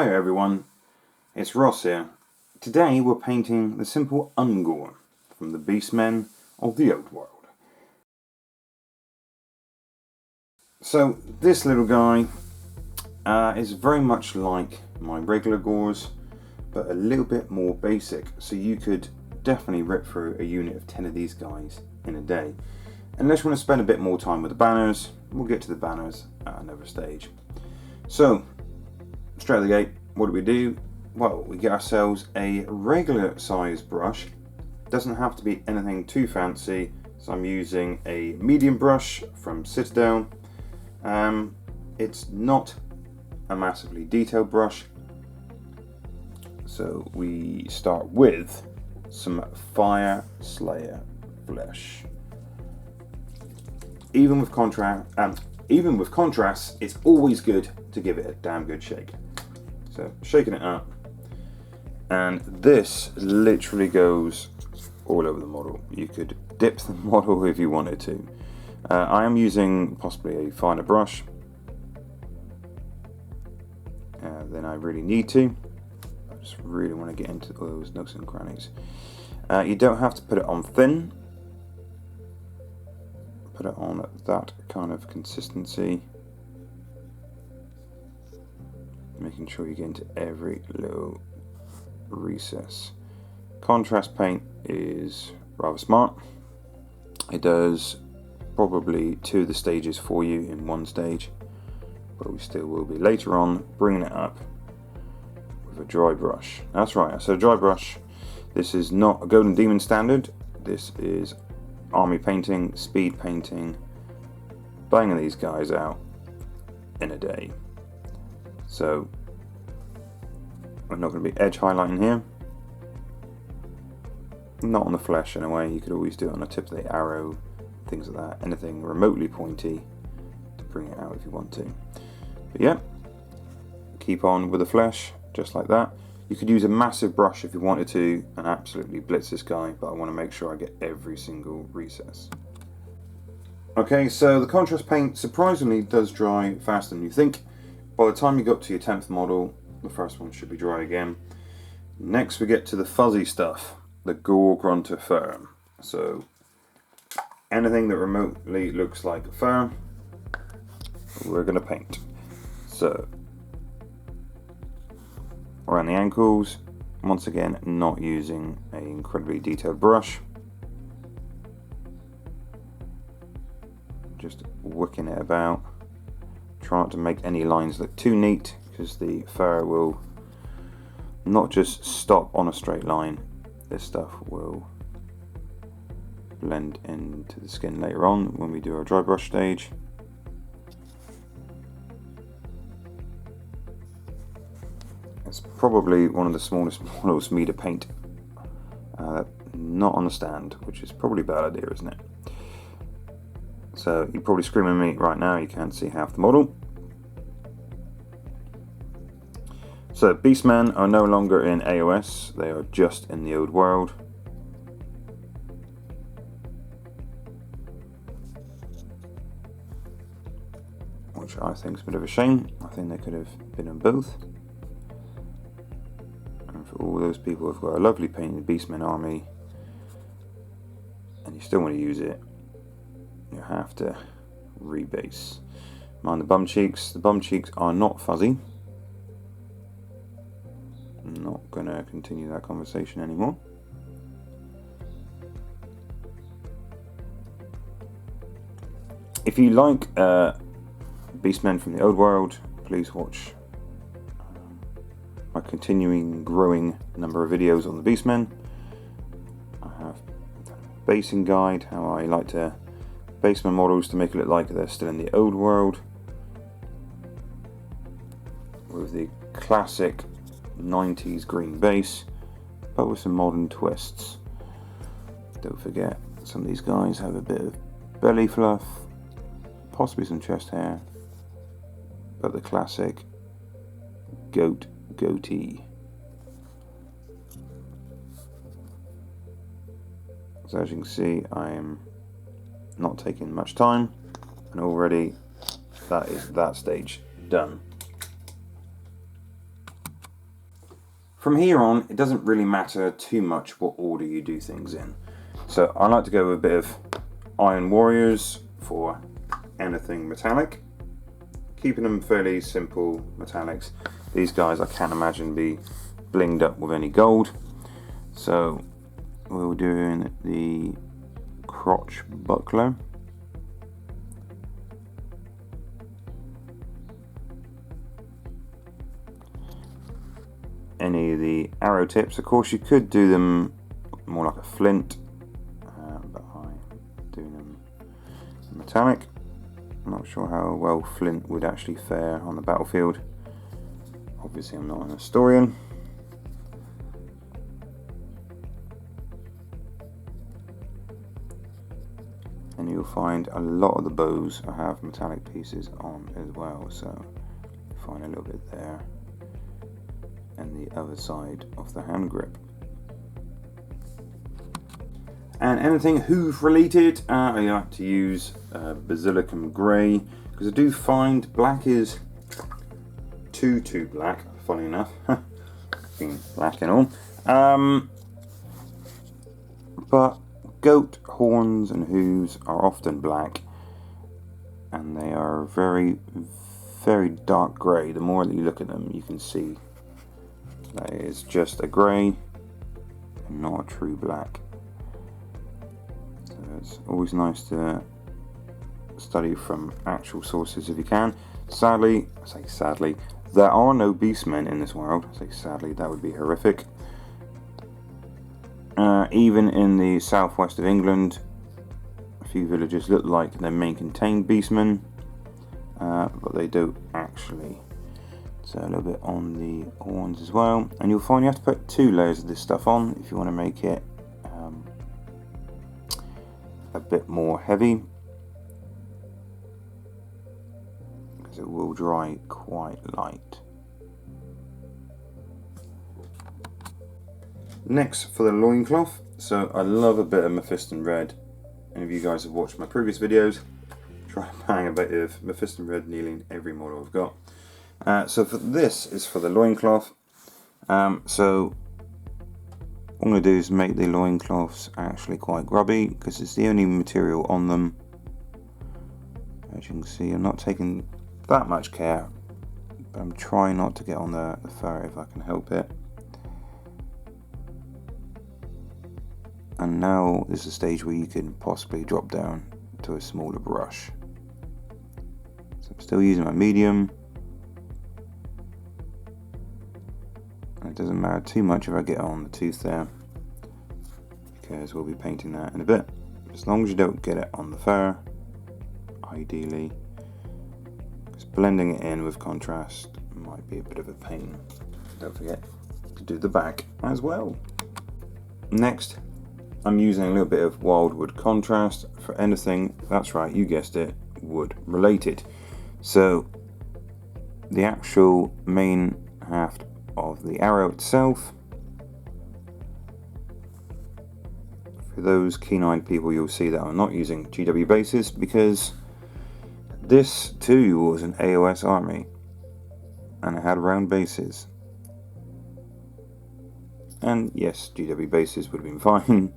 Hi everyone, it's Ross here. Today we're painting the simple Ungor from the Beastmen of the Old World. So this little guy is very much like my regular Gors, but a little bit more basic, so you could definitely rip through a unit of 10 of these guys in a day. Unless you want to spend a bit more time with the banners, we'll get to the banners at another stage. So, straight out the gate, what do? Well, we get ourselves a regular size brush. Doesn't have to be anything too fancy, so I'm using a medium brush from Citadel. It's not a massively detailed brush, so we start with some Fire Slayer flesh. Even with contrast, it's always good to give it a damn good shake. So shaking it up, and this literally goes all over the model. You could dip the model if you wanted to. I am using possibly a finer brush than I really need to. I just really want to get into those nooks and crannies. You don't have to put it on thin. Put it on that kind of consistency, making sure you get into every little recess. Contrast paint is rather smart. It does probably 2 of the stages for you in one stage, but we still will be later on bringing it up with a dry brush. That's right, so a dry brush. This is not a Golden Demon standard. This is army painting, speed painting, banging these guys out in a day. So we're not going to be edge highlighting here. Not on the flesh in a way. You could always do it on the tip of the arrow, things like that. Anything remotely pointy to bring it out if you want to. But yeah, keep on with the flesh just like that. You could use a massive brush if you wanted to and absolutely blitz this guy, but I want to make sure I get every single recess. Okay, so the contrast paint surprisingly does dry faster than you think. By the time you got to your 10th model, the first one should be dry again. Next we get to the fuzzy stuff, the Gore Grunter fur. So anything that remotely looks like fur, we're going to paint. So around the ankles, once again not using an incredibly detailed brush, just wicking it about, trying not to make any lines look too neat, because the fur will not just stop on a straight line, this stuff will blend into the skin later on when we do our dry brush stage. It's probably one of the smallest models for me to paint, not on the stand, which is probably a bad idea, isn't it? So you're probably screaming at me right now, you can't see half the model. So Beastmen are no longer in AOS, they are just in the Old World. Which I think is a bit of a shame. I think they could have been in both. And for all those people who've got a lovely painted Beastmen army and you still want to use it, you have to rebase. Mind the bum cheeks. The bum cheeks are not fuzzy. I'm not going to continue that conversation anymore. If you like Beastmen from the Old World, please watch my continuing growing number of videos on the Beastmen. I have a basing guide, how I like to base my models to make it look like they're still in the Old World, with the classic 90s green base, but with some modern twists. Don't forget, some of these guys have a bit of belly fluff, possibly some chest hair, but the classic goatee. So as you can see, I am not taking much time, and already that is that stage done. from here on, it doesn't really matter too much what order you do things in. So I like to go with a bit of Iron Warriors for anything metallic, keeping them fairly simple metallics. These guys I can't imagine be blinged up with any gold. So we're doing the crotch buckler. Any of the arrow tips, of course you could do them more like a flint, but I'm doing them metallic. I'm not sure how well flint would actually fare on the battlefield. Obviously I'm not an historian. And you'll find a lot of the bows I have metallic pieces on as well, so you find a little bit there and the other side of the hand grip. And anything hoof related, I like to use basilicum grey, because I do find black is too black, funny enough, being black and all. But goat horns and hooves are often black, and they are very dark grey. The more that you look at them, you can see that is just a grey and not a true black. So it's always nice to study from actual sources if you can. Sadly, I say sadly, there are no beastmen in this world. I say sadly, that would be horrific. Even in the southwest of England, a few villages look like they may contain beastmen, but they don't actually. So a little bit on the horns as well, and you'll find you have to put 2 layers of this stuff on if you want to make it a bit more heavy, because it will dry quite light. Next for the loincloth, so I love a bit of Mephiston red, and if you guys have watched my previous videos, try to bang a bit of Mephiston red nearly every model I've got. So for this is for the loincloth. So what I'm going to do is make the loincloths actually quite grubby, because it's the only material on them. As you can see, I'm not taking that much care, but I'm trying not to get on the fur if I can help it. And now this is a stage where you can possibly drop down to a smaller brush. So I'm still using my medium. It doesn't matter too much if I get on the tooth there, because we'll be painting that in a bit. As long as you don't get it on the fur, ideally, because blending it in with contrast might be a bit of a pain. Don't forget to do the back as well. Next, I'm using a little bit of wildwood contrast for anything, that's right, you guessed it, wood related. So the actual main haft of the arrow itself, for those keen-eyed people, you'll see that I'm not using GW bases, because this too was an AOS army and it had round bases, and yes, GW bases would have been fine,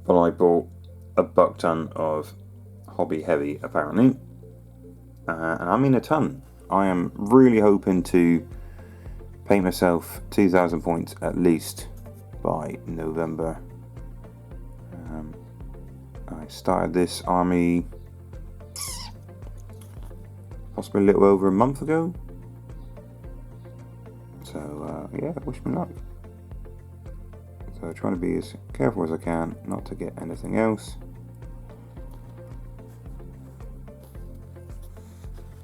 but I bought a buck ton of hobby heavy apparently, and I mean a ton. I am really hoping to paint myself 2,000 points at least by November. I started this army possibly a little over a month ago, so yeah, wish me luck. So I'm trying to be as careful as I can not to get anything else.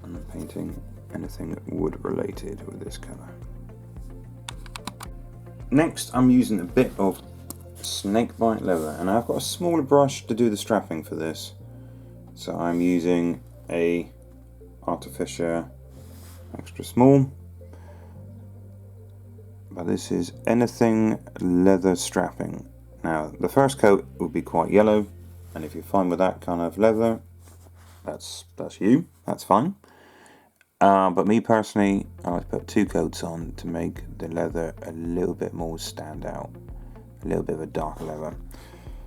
I'm painting anything wood related with this colour. Next, I'm using a bit of snakebite leather, and I've got a smaller brush to do the strapping for this. So I'm using a Artificer extra small, but this is anything leather strapping. Now the first coat will be quite yellow, and if you're fine with that kind of leather, that's you, that's fine. But me personally, I like to put 2 coats on to make the leather a little bit more stand out, a little bit of a darker leather.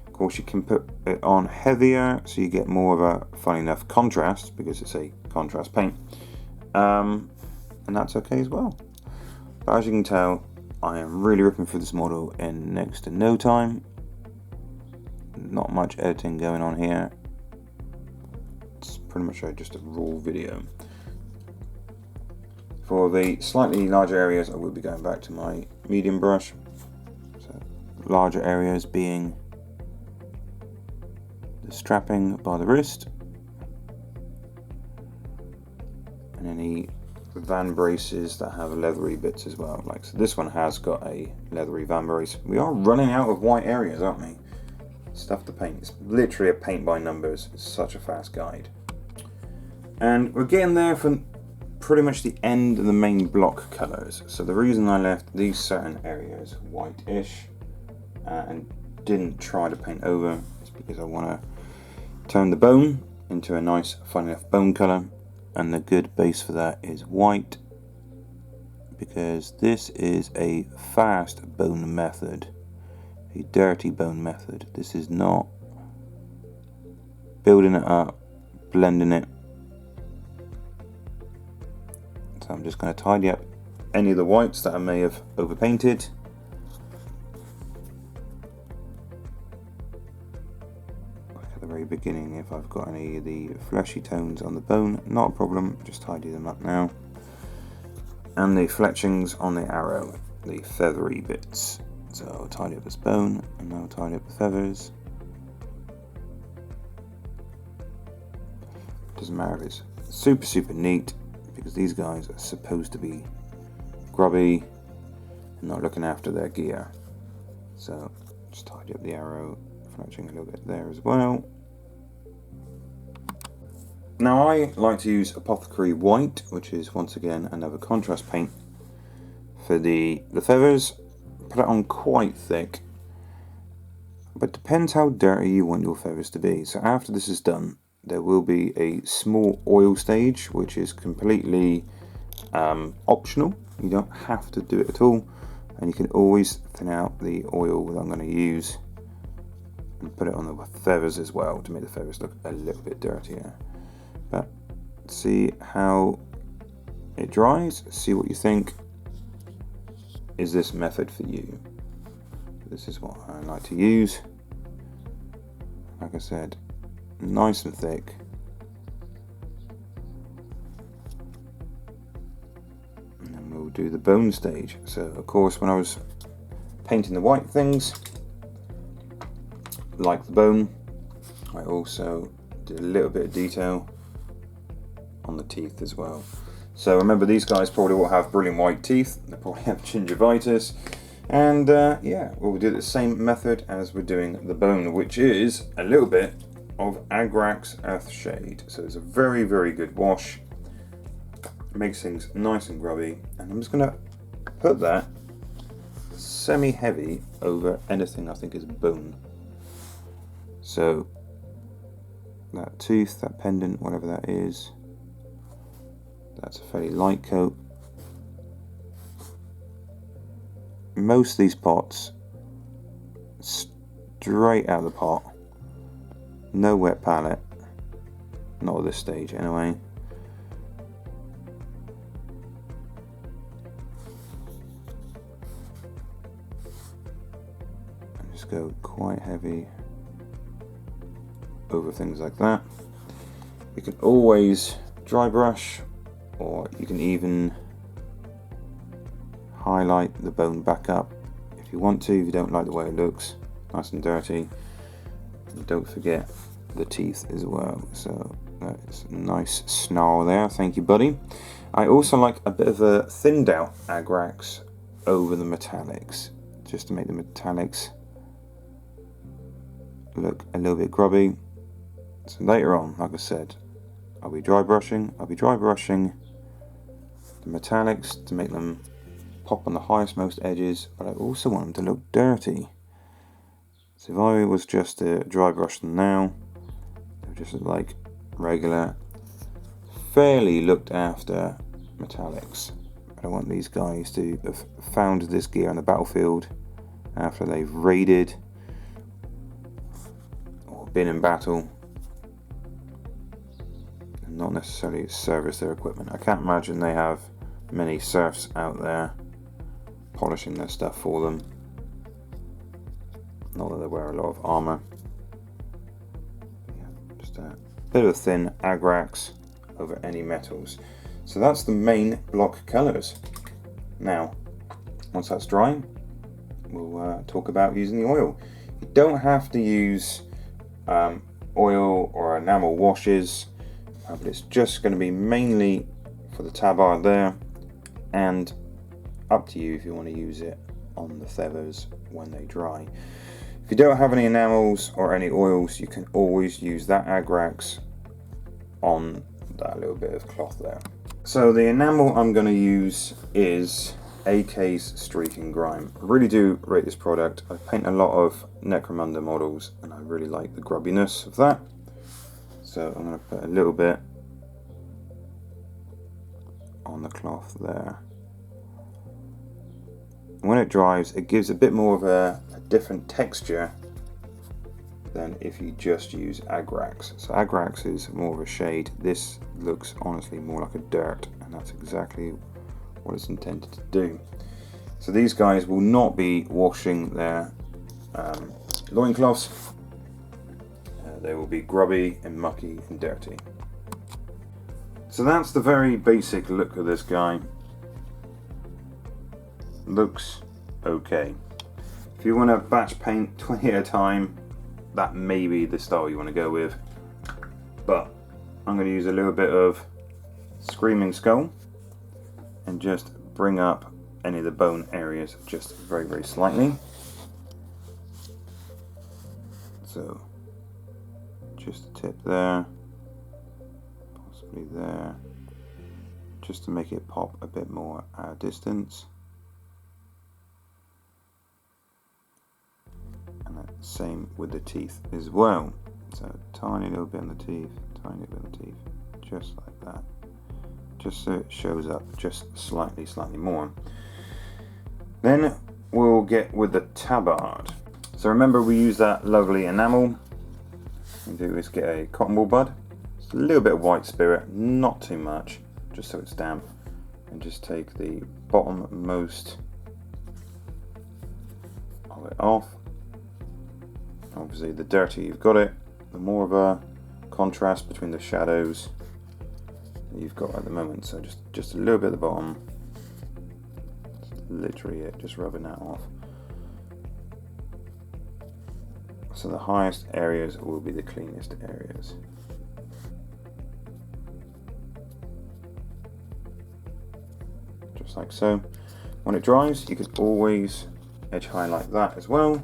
Of course, you can put it on heavier, so you get more of a, funny enough, contrast, because it's a contrast paint, and that's okay as well. But as you can tell, I am really ripping through this model in next to no time. Not much editing going on here. It's pretty much just a raw video. For the slightly larger areas, I will be going back to my medium brush. So, larger areas being the strapping by the wrist, and any van braces that have leathery bits as well. Like, so this one has got a leathery van brace. We are running out of white areas, aren't we? Stuff to paint. It's literally a paint by numbers. It's such a fast guide. And we're getting there for pretty much the end of the main block colours. So the reason I left these certain areas white-ish and didn't try to paint over is because I want to turn the bone into a nice, fun enough bone colour, and the good base for that is white, because this is a fast bone method, a dirty bone method. This is not building it up, blending it. So I'm just going to tidy up any of the whites that I may have overpainted. At the very beginning, if I've got any of the fleshy tones on the bone, not a problem, just tidy them up now. And the fletchings on the arrow, the feathery bits. So I'll tidy up this bone, and now I'll tidy up the feathers. Doesn't matter if it's super neat, because these guys are supposed to be grubby and not looking after their gear. So just tidy up the arrow, fletching a little bit there as well. Now I like to use Apothecary White, which is once again another contrast paint for the feathers. Put it on quite thick, but depends how dirty you want your feathers to be. So after this is done, there will be a small oil stage, which is completely optional. You don't have to do it at all, and you can always thin out the oil that I'm going to use and put it on the feathers as well to make the feathers look a little bit dirtier. But see how it dries, see what you think. Is this method for you? This is what I like to use. Like I said, nice and thick. And then we'll do the bone stage. So of course, when I was painting the white things, like the bone, I also did a little bit of detail on the teeth as well. So remember, these guys probably will have brilliant white teeth. They probably have gingivitis. And yeah, we'll do the same method as we're doing the bone, which is a little bit of Agrax Earthshade. So it's a very good wash. Makes things nice and grubby. And I'm just going to put that semi-heavy over anything I think is bone. So that tooth, that pendant, whatever that is, that's a fairly light coat. Most of these pots, straight out of the pot, no wet palette, not at this stage anyway. And just go quite heavy over things like that. You can always dry brush, or you can even highlight the bone back up if you want to, if you don't like the way it looks, nice and dirty. And don't forget the teeth as well. So that's a nice snarl there, thank you buddy. I also like a bit of a thinned out Agrax over the metallics, just to make the metallics look a little bit grubby. So later on, like I said, I'll be dry brushing the metallics to make them pop on the highest most edges, but I also want them to look dirty. So if I was just to dry brush them now, they would just look like regular, fairly looked after metallics. I want these guys to have found this gear on the battlefield after they've raided or been in battle, and not necessarily service their equipment. I can't imagine they have many serfs out there polishing their stuff for them. Not that they wear a lot of armor. Yeah, just a bit of a thin agrax over any metals. So that's the main block colours. Now, once that's dry, we'll talk about using the oil. You don't have to use oil or enamel washes, but it's just going to be mainly for the tabard there, and up to you if you want to use it on the feathers when they dry. If you don't have any enamels or any oils, you can always use that agrax on that little bit of cloth there. So the enamel I'm going to use is AK's Streak and Grime. I really do rate this product. I paint a lot of Necromunda models and I really like the grubbiness of that. So I'm going to put a little bit on the cloth there. When it dries, it gives a bit more of a different texture than if you just use agrax. So agrax is more of a shade. This looks honestly more like a dirt, and that's exactly what it's intended to do. So these guys will not be washing their loincloths. They will be grubby and mucky and dirty. So that's the very basic look of this guy. Looks okay. If you want to batch paint 20 at a time, that may be the style you want to go with, but I'm going to use a little bit of Screaming Skull and just bring up any of the bone areas just very, very slightly. So just a tip there, possibly there, just to make it pop a bit more at a distance. And same with the teeth as well. So tiny little bit on the teeth, tiny bit on the teeth, just like that. Just so it shows up just slightly more. Then we'll get with the tabard. So remember we use that lovely enamel. What we do is get a cotton wool bud, just a little bit of white spirit, not too much, just so it's damp, and just take the bottommost of it off. Obviously the dirtier you've got it, the more of a contrast between the shadows that you've got at the moment. So just a little bit at the bottom, that's literally it, just rubbing that off. So the highest areas will be the cleanest areas. Just like so. When it dries, you can always edge highlight that as well,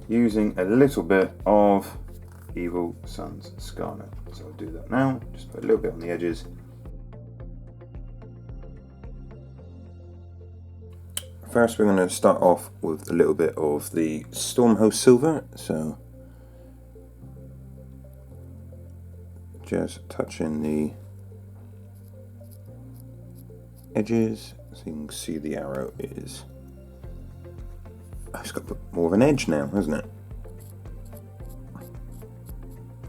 using a little bit of Evil Sun's Scarlet. So I'll do that now, just put a little bit on the edges. First we're going to start off with a little bit of the Stormhost Silver, so just touching the edges so you can see the arrow is... It's got more of an edge now, hasn't it?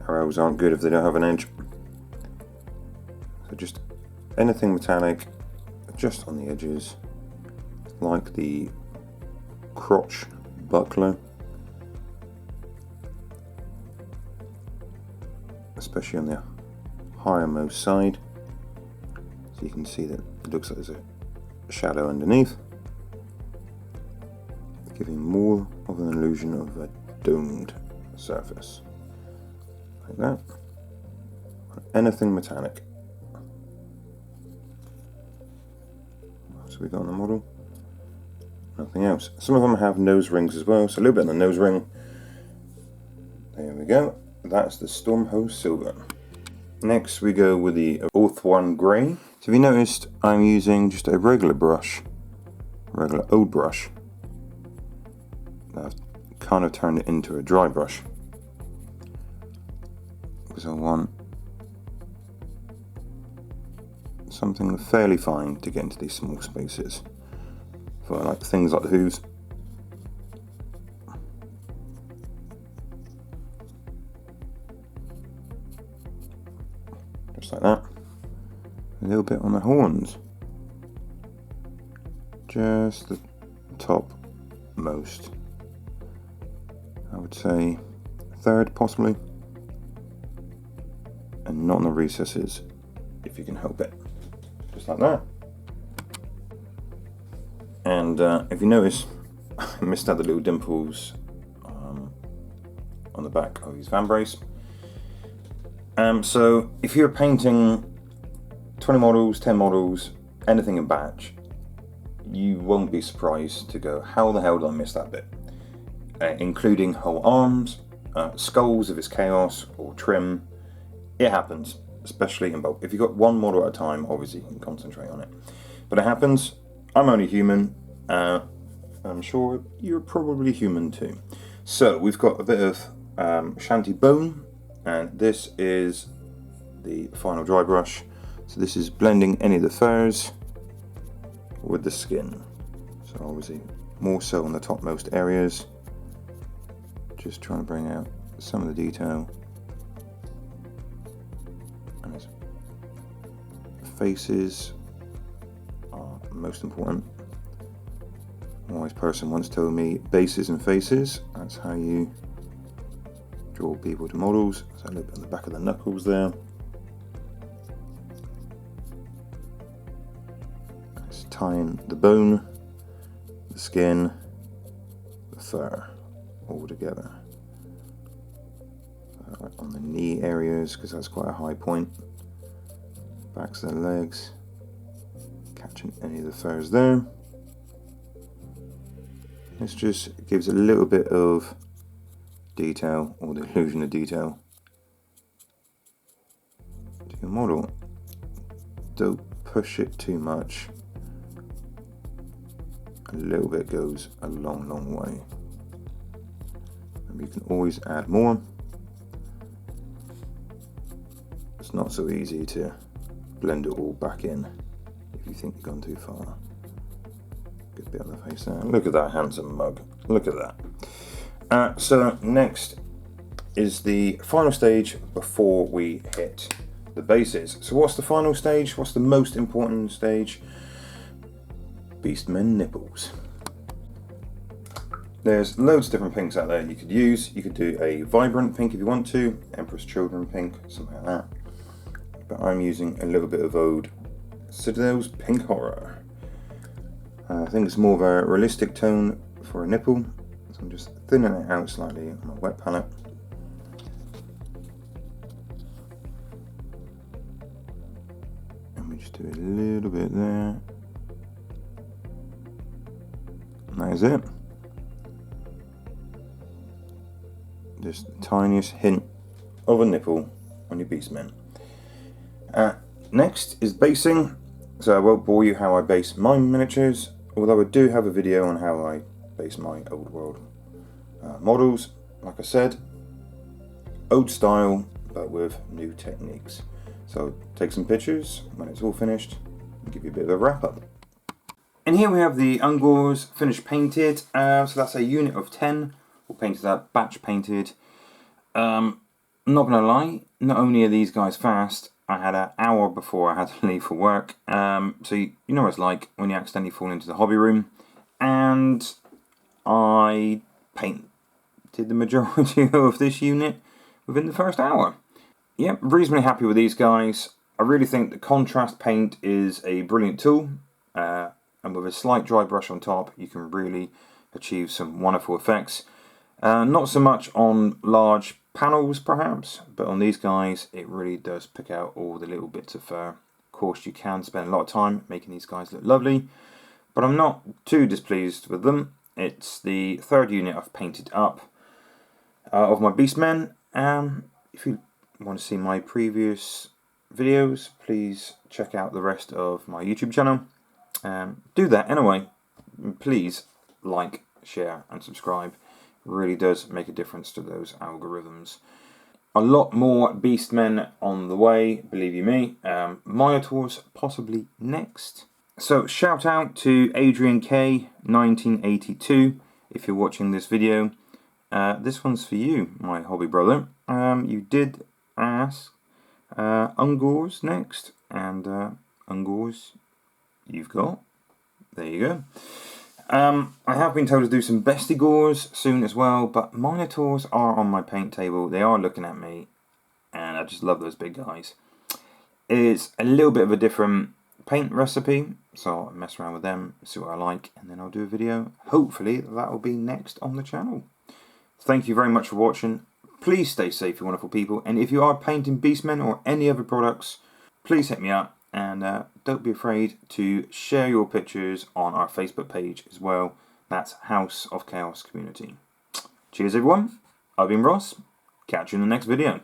Arrows aren't good if they don't have an edge. So just anything metallic, just on the edges, like the crotch buckler, especially on the highermost side. So you can see that it looks like there's a shadow underneath, giving more of an illusion of a domed surface, like that. Anything metallic. What else have we got on the model? Nothing else. Some of them have nose rings as well, so a little bit on the nose ring. There we go. That's the Stormhost Silver. Next we go with the Orthwan Grey. So if you noticed, I'm using just a regular brush, regular old brush. I've kind of turned it into a dry brush because I want something fairly fine to get into these small spaces for like things like the hooves. Just like that. A little bit on the horns. Just the top most. I would say a third possibly. And not in the recesses if you can help it. Just like that. And if you notice, I missed out the little dimples on the back of his fan brace. So if you're painting 20 models, 10 models, anything in batch, you won't be surprised to go, how the hell did I miss that bit? Including whole arms, skulls if it's chaos, or trim. It happens, especially in bulk. If you've got one model at a time, obviously you can concentrate on it. But it happens. I'm only human. I'm sure you're probably human too. So we've got a bit of shanty bone, and this is the final dry brush. So this is blending any of the furs with the skin. So obviously more so on the topmost areas. Just trying to bring out some of the detail. And his faces are most important. A wise person once told me, bases and faces, that's how you draw people to models. So a little bit on the back of the knuckles there. It's tying the bone, the skin, the fur all together. On the knee areas, because that's quite a high point. Backs of the legs, catching any of the furs there. This just gives a little bit of detail, or the illusion of detail, to your model. Don't push it too much. A little bit goes a long, long way. And you can always add more. It's not so easy to blend it all back in if you think you've gone too far. Good bit on the face there. Look at that handsome mug. Look at that. So next is the final stage before we hit the bases. So what's the final stage? What's the most important stage? Beastmen nipples. There's loads of different pinks out there you could use. You could do a vibrant pink if you want to, Emperor's Children pink, something like that. But I'm using a little bit of Ode Citadel's Pink Horror. I think it's more of a realistic tone for a nipple, so I'm just thinning it out slightly on my wet palette. And we just do a little bit there. And that is it. Just the tiniest hint of a nipple on your beastmen. Next is basing. So I won't bore you how I base my miniatures, although I do have a video on how I base my old world models. Like I said, old style, but with new techniques. So take some pictures when it's all finished and give you a bit of a wrap up. And here we have the Ungors finished painted. So that's a unit of 10. We'll paint that batch painted. I'm not gonna lie, not only are these guys fast, I had an hour before I had to leave for work. So you know what it's like when you accidentally fall into the hobby room. And I painted the majority of this unit within the first hour. Yeah, reasonably happy with these guys. I really think the contrast paint is a brilliant tool. And with a slight dry brush on top, you can really achieve some wonderful effects. Not so much on large panels perhaps, but on these guys it really does pick out all the little bits of fur. Of course you can spend a lot of time making these guys look lovely, but I'm not too displeased with them. It's the third unit I've painted up of my beastmen. If you want to see my previous videos, please check out the rest of my YouTube channel. Do that anyway. Please like, share and subscribe. Really does make a difference to those algorithms. A lot more Beastmen on the way, believe you me. Minotaurs possibly next. So shout out to Adrian K 1982 if you're watching this video. This one's for you, my hobby brother. You did ask Ungors next, and Ungors you've got. There you go. I have been told to do some Bestigors soon as well, but Minotaurs are on my paint table. They are looking at me, and I just love those big guys. It's a little bit of a different paint recipe, so I'll mess around with them, see what I like, and then I'll do a video. Hopefully that will be next on the channel. Thank you very much for watching. Please stay safe, you wonderful people, and if you are painting Beastmen or any other products, please hit me up. And don't be afraid to share your pictures on our Facebook page as well. That's House of Chaos Community. Cheers everyone. I've been Ross. Catch you in the next video.